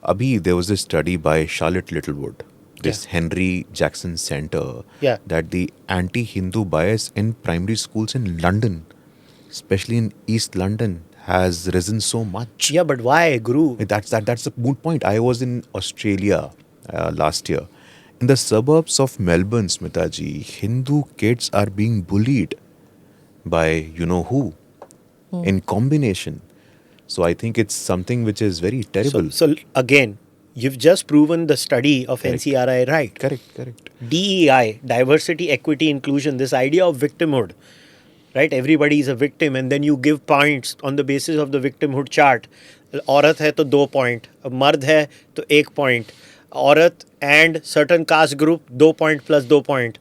Abhi, there was a study by Charlotte Littlewood, this Henry Jackson Center, that the anti-Hindu bias in primary schools in London, especially in East London, has risen so much. Yeah, but why, Guru? That's the moot point. I was in Australia last year. In the suburbs of Melbourne, Smitaji, Hindu kids are being bullied by you know who in combination. So I think it's something which is very terrible. So again, you've just proven the study of Correct. NCRI right. Correct. DEI, diversity, equity, inclusion, this idea of victimhood, right? Everybody is a victim and then you give points on the basis of the victimhood chart. औरत है तो 2 point, मर्द है तो 1 point, औरत and certain caste group 2 point plus 2 point,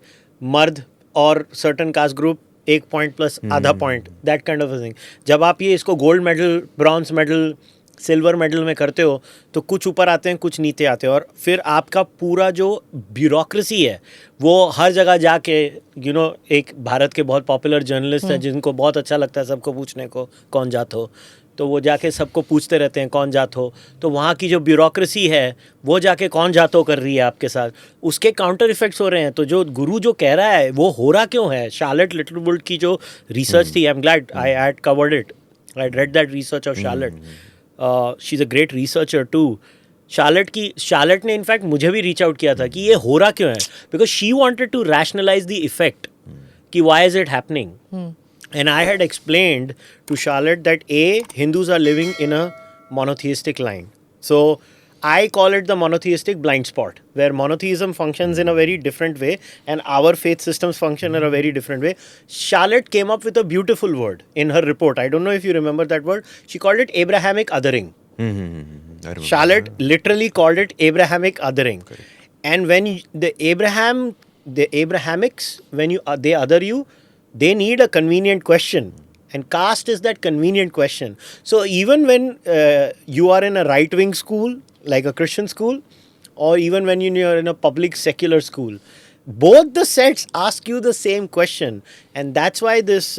मर्द और certain caste group 1 point plus आधा point, that kind of a thing. जब आप ये इसको gold medal, bronze medal, silver medal में करते हो तो कुछ ऊपर आते हैं, कुछ नीचे आते हैं, और फिर आपका पूरा जो ब्यूरोक्रेसी है वो हर जगह जाके एक भारत के बहुत पॉपुलर जर्नलिस्ट हैं जिनको बहुत अच्छा लगता है सबको पूछने को कौन जात हो, तो वो जाके सबको पूछते रहते हैं कौन जात हो, तो वहाँ की जो ब्यूरोक्रेसी है वो जाके कौन जात हो कर रही है आपके साथ, उसके काउंटर इफेक्ट्स हो रहे हैं. तो जो गुरु जो कह रहा है वो हो रहा क्यों है? शार्लेट लिटलवुड की जो रिसर्च थी, I am glad I had covered it, I read that research of Charlotte. She is a great researcher too. Charlotte ने इनफैक्ट मुझे भी रीच आउट किया था कि ये हो रहा क्यों है, because she wanted to rationalise the effect कि why is it happening. And I had explained to Charlotte that Hindus are living in a monotheistic line. So I call it the monotheistic blind spot, where monotheism functions in a very different way and our faith systems function in a very different way. Charlotte came up with a beautiful word in her report. I don't know if you remember that word. She called it Abrahamic othering. Charlotte literally called it Abrahamic othering. Correct. And when the Abrahamics, when they other you, they need a convenient question, and caste is that convenient question. So even when you are in a right-wing school, like a Christian school, or even when you're in a public secular school, both the sets ask you the same question. And that's why this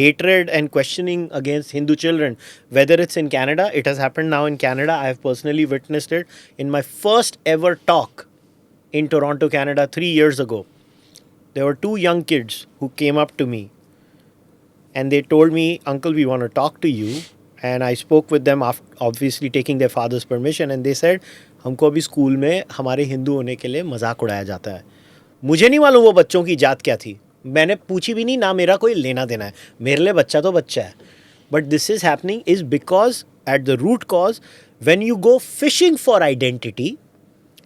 hatred and questioning against Hindu children, whether it's in Canada, it has happened now in Canada. I have personally witnessed it in my first ever talk in Toronto, Canada 3 years ago. There were 2 young kids who came up to me and they told me, Uncle, we want to talk to you. And I spoke with them, obviously taking their father's permission, and they said, हमको अभी school में हमारे हिंदू होने के लिए मजाक उड़ाया जाता है. मुझे नहीं मालूम वो बच्चों की जात क्या थी, मैंने पूछी भी नहीं, ना मेरा कोई लेना देना है, मेरे लिए बच्चा तो बच्चा है. But this is happening is because at the root cause, when you go fishing for identity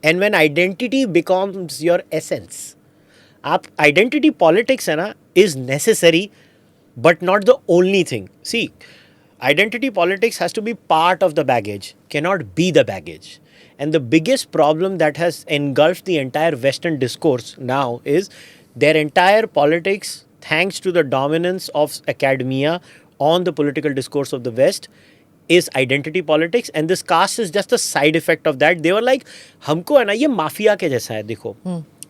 and when identity becomes your essence, आप आइडेंटिटी पॉलिटिक्स है ना, is necessary but not the only thing. See, identity politics has to be part of the baggage, can not be the baggage. And the biggest problem that has engulfed the entire Western discourse now is their entire politics, thanks to the dominance of academia on the political discourse of the West, is identity politics, and this caste is just a side effect of that. They were like, हमको है ना ये mafia के जैसा है, देखो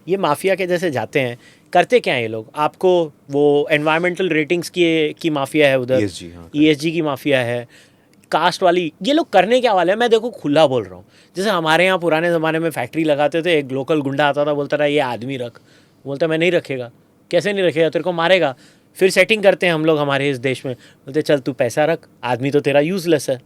ये mafia के जैसे जाते हैं, करते क्या हैं ये लोग, आपको वो एनवायरमेंटल रेटिंग्स की माफिया है उधर, ESG की माफिया है, कास्ट वाली, ये लोग करने क्या वाले हैं. मैं देखो खुला बोल रहा हूँ, जैसे हमारे यहाँ पुराने ज़माने में फैक्ट्री लगाते थे, एक लोकल गुंडा आता था, बोलता था ये आदमी रख, बोलता मैं नहीं रखेगा. कैसे नहीं रखेगा, तेरे को मारेगा. फिर सेटिंग करते हैं हम लोग हमारे इस देश में, बोलते चल तू पैसा रख, आदमी तो तेरा यूज़लेस है.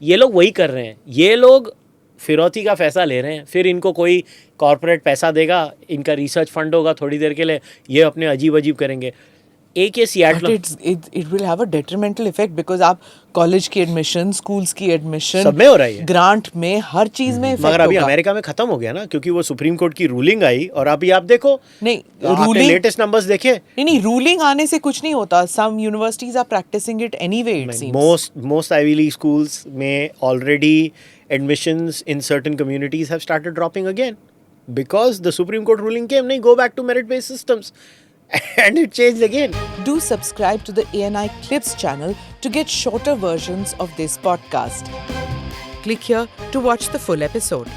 ये लोग वही कर रहे हैं, ये लोग फिरौती का पैसा ले रहे हैं, फिर इनको कोई कॉर्पोरेट पैसा देगा, इनका रिसर्च फंड होगा थोड़ी देर के लिए, ये अपने अजीब अजीब करेंगे. एक ये Seattle, it will have a detrimental effect, because आप कॉलेज की एडमिशन, स्कूल्स की एडमिशन सब में हो रहा है, ग्रांट में, हर चीज में. मगर अभी अमेरिका में खत्म हो गया ना, क्योंकि वो सुप्रीम कोर्ट की रूलिंग आई, और अभी आप देखो, नहीं रूलिंग लेटेस्ट नंबर्स देखे, नहीं रूलिंग आने से कुछ नहीं होता. Some universities are practising it anyway, it seems. most Ivy League schools में already admissions in certain communities have started dropping again because the Supreme Court ruling came, nahi, go back to merit-based systems. And it changed again. Do subscribe to the ANI Clips channel to get shorter versions of this podcast. Click here to watch the full episode.